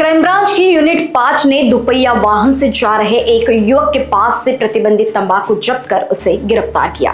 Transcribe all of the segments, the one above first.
Crime branch की unit 5 ने दुपहिया वाहन से जा रहे एक युवक के पास से प्रतिबंधित तंबाकू जब्त कर उसे गिरफ्तार किया।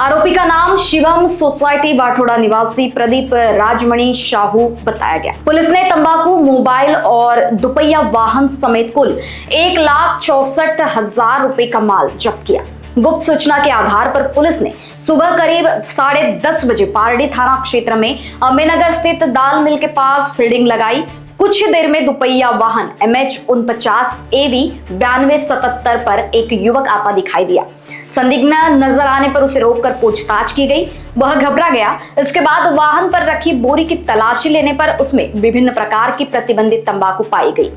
आरोपी का नाम शिवम सोसाइटी वाठोड़ा निवासी प्रदीप राजमणि साहू बताया गया। पुलिस ने तंबाकू, मोबाइल और दुपहिया वाहन समेत कुल 1,64,000 रुपए का माल जब्त किया। गुप्त सूचना के आधार पर पुलिस ने सुबह करीब 10:30 बजे पारडी थाना क्षेत्र में अम्बेनगर स्थित दाल मिल के पास फील्डिंग लगाई। कुछ ही देर में दुपहिया वाहन MH49 AV 9277 पर एक युवक आता दिखाई दिया। संदिग्ध नजर आने पर उसे रोककर पूछताछ की गई। वह घबरा गया। इसके बाद वाहन पर रखी बोरी की तलाशी लेने पर उसमें विभिन्न प्रकार की प्रतिबंधित तंबाकू पाई गई।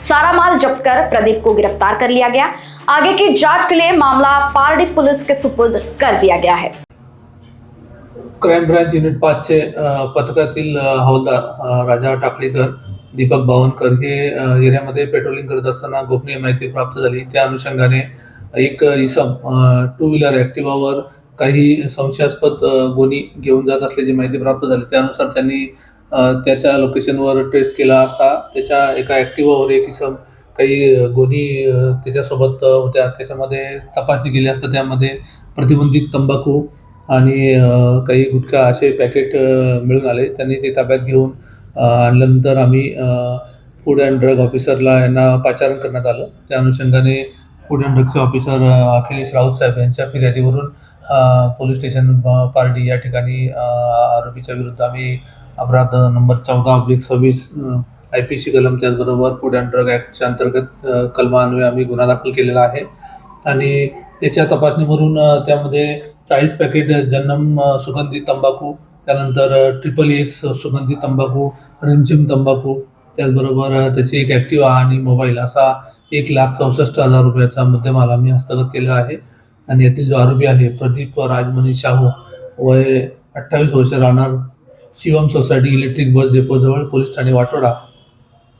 सारा माल जब्त कर प्रदीप को गिरफ्तार कर लिया गया। आगे की जांच के लिए मामला पारडी पुलिस के सुपुर्द कर दिया गया है। क्राइम ब्रांच युनिट 5 चे पथकातील हवालदार राजा टाकळीकर, दीपक बावनकर हे एरियामध्ये पेट्रोलिंग करत असताना गोपनीय माहिती प्राप्त झाली। त्या अनुषंगाने एक इसम 2 व्हीलर ॲक्टिवावर काही संशयास्पद गोणी घेऊन जात असल्याची माहिती प्राप्त झाली। त्यानुसार त्यांनी त्याच्या लोकेशनवर ट्रेस केला असता त्याच्या एका ॲक्टिवावर एक इसम काही गोणी त्याच्यासोबत होत्या। त्याच्यामध्ये तपासणी केली असता त्यामध्ये प्रतिबंधित तंबाखू आणि काही गुटखा असे पॅकेट मिळून आले। त्यांनी ते ताब्यात घेऊन आणल्यानंतर आम्ही फूड अँड ड्रग ऑफिसरला यांना पाचारण करण्यात आलं। त्या अनुषंगाने फूड अँड ड्रगचे ऑफिसर अखिलेश राऊत साहेब यांच्या फिर्यादीवरून पोलीस स्टेशन पारडी या ठिकाणी आरोपीच्या विरुद्ध आम्ही अपराध नंबर 14/26 IPC कलम, त्याचबरोबर फूड अँड ड्रग ॲक्टच्या अंतर्गत कलमान्वये आम्ही गुन्हा दाखल केलेला आहे। आणि याच्या तपासणीवरून त्यामध्ये 40 पॅकेट जन्नम सुगंधित तंबाखू, त्यानंतर XXX सुगंधित तंबाखू, रिमझिम तंबाखू, त्याचबरोबर त्याची एक ॲक्टिवा आणि मोबाईल असा 1,64,000 रुपयाचा मुद्देमाल आम्ही हस्तगत केलेला आहे। आणि यातील जो आरोपी आहे प्रदीप राजमणि साहू, वय 28 वर्ष, राहणार शिवम सोसायटी इलेक्ट्रिक बस डेपोजवळ, पोलीस ठाणे वाठोडा।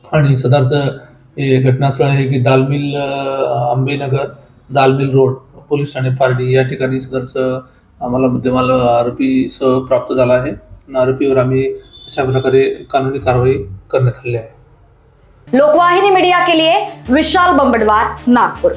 आणि सदरचं हे घटनास्थळ आहे की दालमिल अंबेनगर, दालमिल रोड, पोलीस ठाणे पारडी या ठिकाणी सदरचं आम्हाला मुद्देमाल आरोपीसह प्राप्त झाला आहे। आरोपीवर आम्ही अशा प्रकारे कानूनी कारवाई करण्यात आली आहे। लोकवाहिनी मीडिया के लिए विशाल बंबडवार, नागपुर।